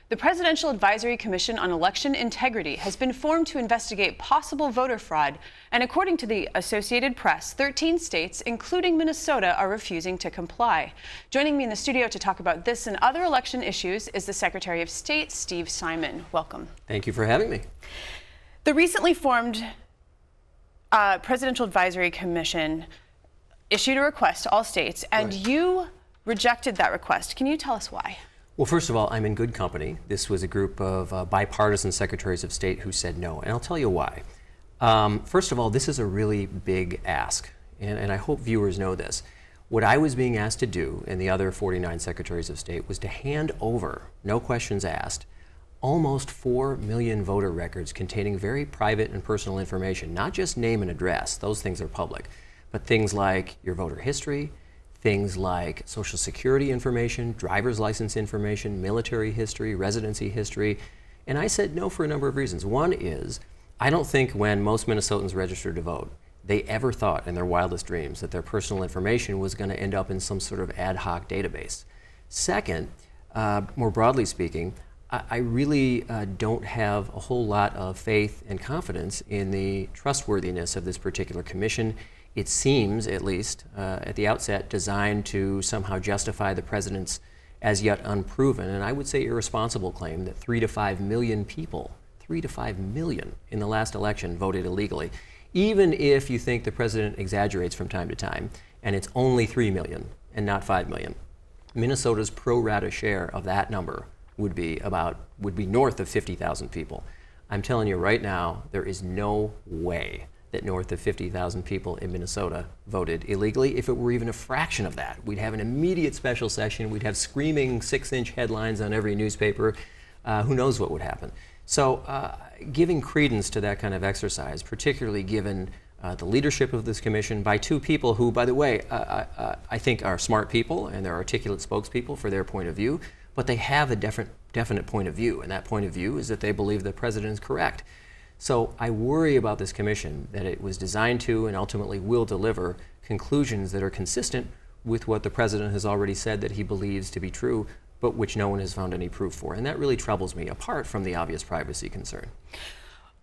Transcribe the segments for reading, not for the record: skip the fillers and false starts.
The Presidential Advisory Commission on Election Integrity has been formed to investigate possible voter fraud, and according to the Associated Press, 13 states, including Minnesota, are refusing to comply. Joining me in the studio to talk about this and other election issues is the Secretary of State, Steve Simon. Welcome. Thank you for having me. The recently formed Presidential Advisory Commission issued a request to all states, and you rejected that request. Can you tell us why? Well, first of all, I'm in good company. This was a group of bipartisan secretaries of state who said no, and I'll tell you why. First of all, this is a really big ask, and I hope viewers know this. What I was being asked to do, and the other 49 secretaries of state, was to hand over, no questions asked, almost 4 million voter records containing very private and personal information, not just name and address, those things are public, but things like your voter history, things like Social Security information, driver's license information, military history, residency history. And I said no for a number of reasons. One is, I don't think when most Minnesotans registered to vote, they ever thought in their wildest dreams that their personal information was going to end up in some sort of ad hoc database. Second, more broadly speaking, I really don't have a whole lot of faith and confidence in the trustworthiness of this particular commission. It seems, at least at the outset, designed to somehow justify the president's as yet unproven, and I would say irresponsible claim that 3 to 5 million people, 3 to 5 million in the last election voted illegally. Even if you think the president exaggerates from time to time, and it's only 3 million and not 5 million, Minnesota's pro rata share of that number would be north of 50,000 people. I'm telling you right now, there is no way that north of 50,000 people in Minnesota voted illegally. If it were even a fraction of that, we'd have an immediate special session. We'd have screaming 6-inch headlines on every newspaper. Who knows what would happen? So giving credence to that kind of exercise, particularly given the leadership of this commission by two people who, by the way, I think are smart people and they're articulate spokespeople for their point of view, but they have a definite point of view, and that point of view is that they believe the president is correct. So I worry about this commission, that it was designed to and ultimately will deliver conclusions that are consistent with what the president has already said that he believes to be true, but which no one has found any proof for. And that really troubles me, apart from the obvious privacy concern.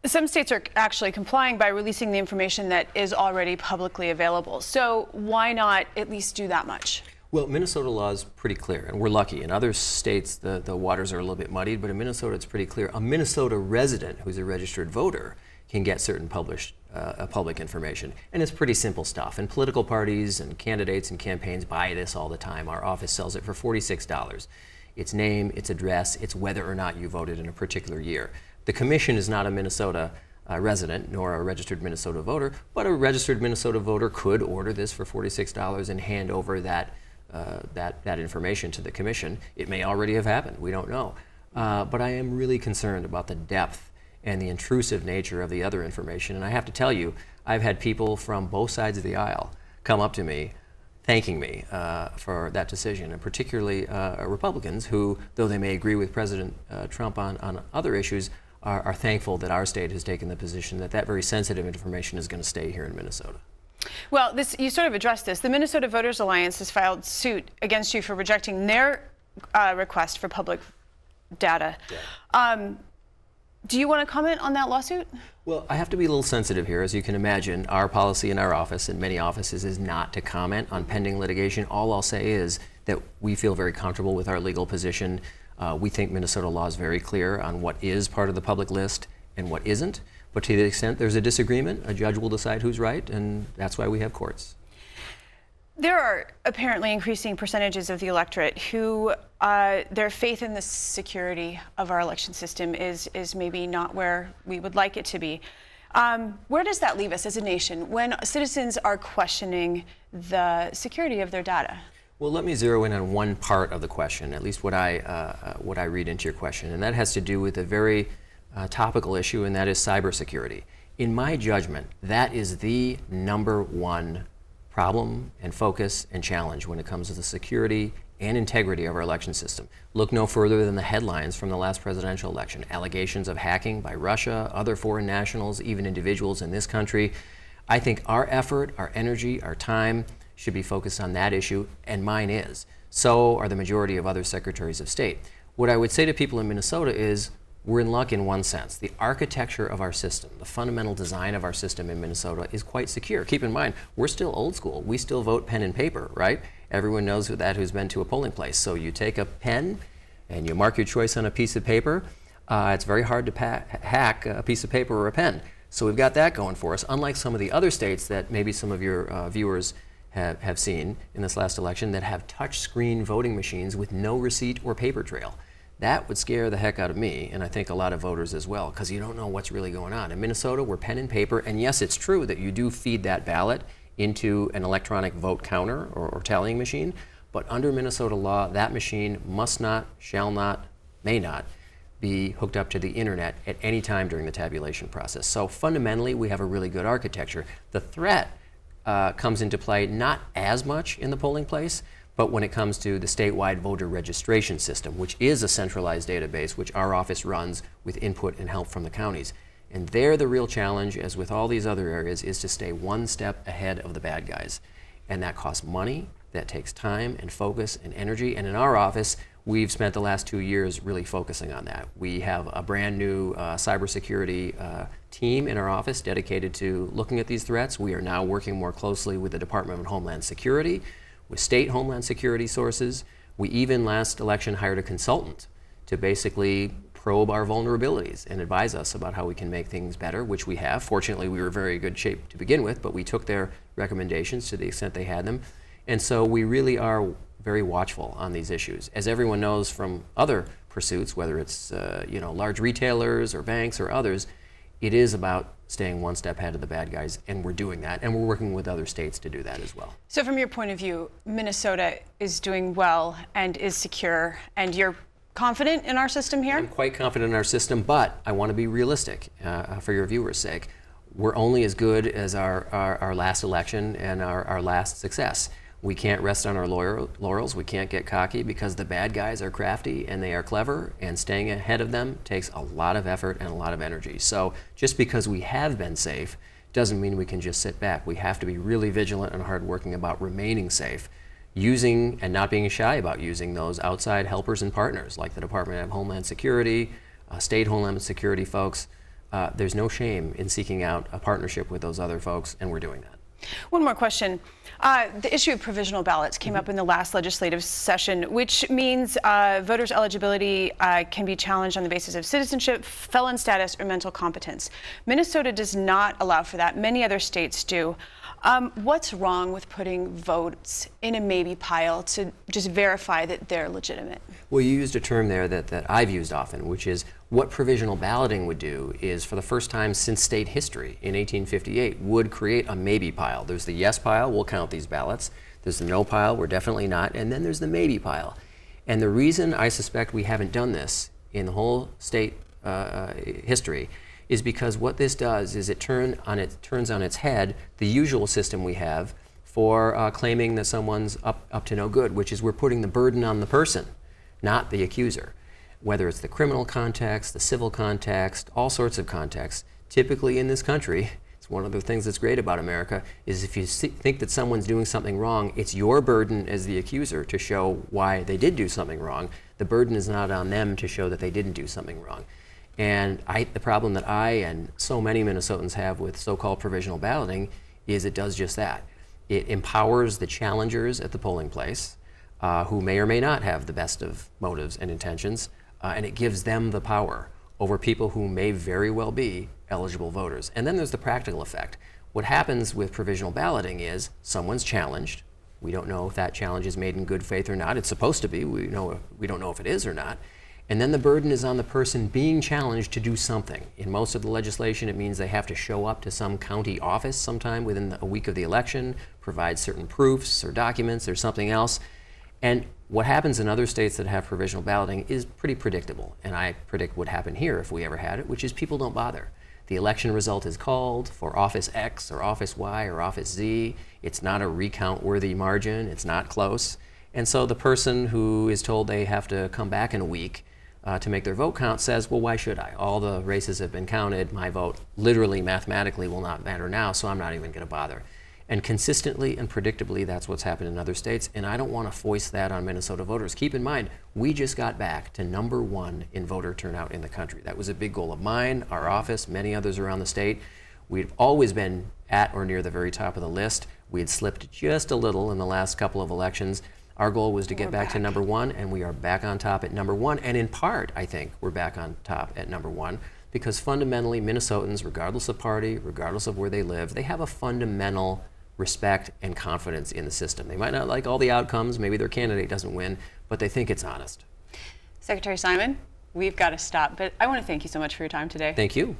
Some states are actually complying by releasing the information that is already publicly available. So why not at least do that much? Well, Minnesota law is pretty clear, and we're lucky. In other states, the waters are a little bit muddied, but in Minnesota, it's pretty clear. A Minnesota resident who's a registered voter can get certain public information, and it's pretty simple stuff. And political parties and candidates and campaigns buy this all the time. Our office sells it for $46. Its name, its address, it's whether or not you voted in a particular year. The commission is not a Minnesota resident nor a registered Minnesota voter, but a registered Minnesota voter could order this for $46 and hand over that information to the commission. It may already have happened, we don't know. But I am really concerned about the depth and the intrusive nature of the other information. And I have to tell you, I've had people from both sides of the aisle come up to me thanking me for that decision, and particularly Republicans who, though they may agree with President Trump on other issues, are thankful that our state has taken the position that that very sensitive information is going to stay here in Minnesota. Well, you sort of addressed this. The Minnesota Voters Alliance has filed suit against you for rejecting their request for public data. Yeah. Do you want to comment on that lawsuit? Well, I have to be a little sensitive here. As you can imagine, our policy in our office and many offices is not to comment on pending litigation. All I'll say is that we feel very comfortable with our legal position. We think Minnesota law is very clear on what is part of the public list and what isn't. But to the extent there's a disagreement, a judge will decide who's right, and that's why we have courts. There are apparently increasing percentages of the electorate who their faith in the security of our election system is maybe not where we would like it to be. Where does that leave us as a nation when citizens are questioning the security of their data? Well, let me zero in on one part of the question, at least what I read into your question, and that has to do with a very topical issue, and that is cybersecurity. In my judgment, that is the #1 problem and focus and challenge when it comes to the security and integrity of our election system. Look no further than the headlines from the last presidential election. Allegations of hacking by Russia, other foreign nationals, even individuals in this country. I think our effort, our energy, our time should be focused on that issue, and mine is. So are the majority of other secretaries of state. What I would say to people in Minnesota is we're in luck in one sense. The architecture of our system, the fundamental design of our system in Minnesota is quite secure. Keep in mind, we're still old school. We still vote pen and paper, right? Everyone knows that who's been to a polling place. So you take a pen and you mark your choice on a piece of paper. It's very hard to hack a piece of paper or a pen. So we've got that going for us, unlike some of the other states that maybe some of your viewers have seen in this last election that have touch screen voting machines with no receipt or paper trail. That would scare the heck out of me, and I think a lot of voters as well, because you don't know what's really going on. In Minnesota, we're pen and paper, and yes, it's true that you do feed that ballot into an electronic vote counter or tallying machine, but under Minnesota law, that machine must not, shall not, may not be hooked up to the internet at any time during the tabulation process. So fundamentally, we have a really good architecture. The threat comes into play not as much in the polling place, but when it comes to the statewide voter registration system, which is a centralized database which our office runs with input and help from the counties. And there the real challenge, as with all these other areas, is to stay one step ahead of the bad guys. And that costs money, that takes time and focus and energy. And in our office, we've spent the last 2 years really focusing on that. We have a brand new cybersecurity team in our office dedicated to looking at these threats. We are now working more closely with the Department of Homeland Security, with state Homeland Security sources. We even last election hired a consultant to basically probe our vulnerabilities and advise us about how we can make things better, which we have. Fortunately, we were in very good shape to begin with, but we took their recommendations to the extent they had them. And so we really are very watchful on these issues. As everyone knows from other pursuits, whether it's large retailers or banks or others, it is about staying one step ahead of the bad guys, and we're doing that, and we're working with other states to do that as well. So from your point of view, Minnesota is doing well and is secure, and you're confident in our system here? I'm quite confident in our system, but I want to be realistic for your viewers' sake. We're only as good as our last election and our last success. We can't rest on our laurels. We can't get cocky because the bad guys are crafty and they are clever, and staying ahead of them takes a lot of effort and a lot of energy. So just because we have been safe doesn't mean we can just sit back. We have to be really vigilant and hardworking about remaining safe, using and not being shy about using those outside helpers and partners like the Department of Homeland Security, state Homeland Security folks. There's no shame in seeking out a partnership with those other folks, and we're doing that. One more question. The issue of provisional ballots came up in the last legislative session, which means voters' eligibility can be challenged on the basis of citizenship, felon status, or mental competence. Minnesota does not allow for that. Many other states do. What's wrong with putting votes in a maybe pile to just verify that they're legitimate? Well, you used a term there that I've used often, which is what provisional balloting would do is, for the first time since state history in 1858, would create a maybe pile. There's the yes pile, we'll count these ballots. There's the no pile, we're definitely not. And then there's the maybe pile. And the reason I suspect we haven't done this in the whole state history is because what this does is it turns on its head the usual system we have for claiming that someone's up to no good, which is we're putting the burden on the person, not the accuser. Whether it's the criminal context, the civil context, all sorts of contexts. Typically in this country, it's one of the things that's great about America, is if you think that someone's doing something wrong, it's your burden as the accuser to show why they did do something wrong. The burden is not on them to show that they didn't do something wrong. And the problem that I and so many Minnesotans have with so-called provisional balloting is it does just that. It empowers the challengers at the polling place, who may or may not have the best of motives and intentions, and it gives them the power over people who may very well be eligible voters. And then there's the practical effect. What happens with provisional balloting is someone's challenged. We don't know if that challenge is made in good faith or not. It's supposed to be. We don't know if it is or not. And then the burden is on the person being challenged to do something. In most of the legislation, it means they have to show up to some county office sometime within a week of the election, provide certain proofs or documents or something else. And what happens in other states that have provisional balloting is pretty predictable. And I predict what would happen here if we ever had it, which is people don't bother. The election result is called for Office X or Office Y or Office Z. It's not a recount-worthy margin. It's not close. And so the person who is told they have to come back in a week to make their vote count says, well, why should I? All the races have been counted. My vote literally, mathematically will not matter now, so I'm not even going to bother. And consistently and predictably, that's what's happened in other states. And I don't want to foist that on Minnesota voters. Keep in mind, we just got back to #1 in voter turnout in the country. That was a big goal of mine, our office, many others around the state. We've always been at or near the very top of the list. We had slipped just a little in the last couple of elections. Our goal was to get back to #1, and we are back on top at #1. And in part, I think, we're back on top at #1 because fundamentally, Minnesotans, regardless of party, regardless of where they live, they have a fundamental respect and confidence in the system. They might not like all the outcomes, maybe their candidate doesn't win, but they think it's honest. Secretary Simon, we've got to stop, but I want to thank you so much for your time today. Thank you.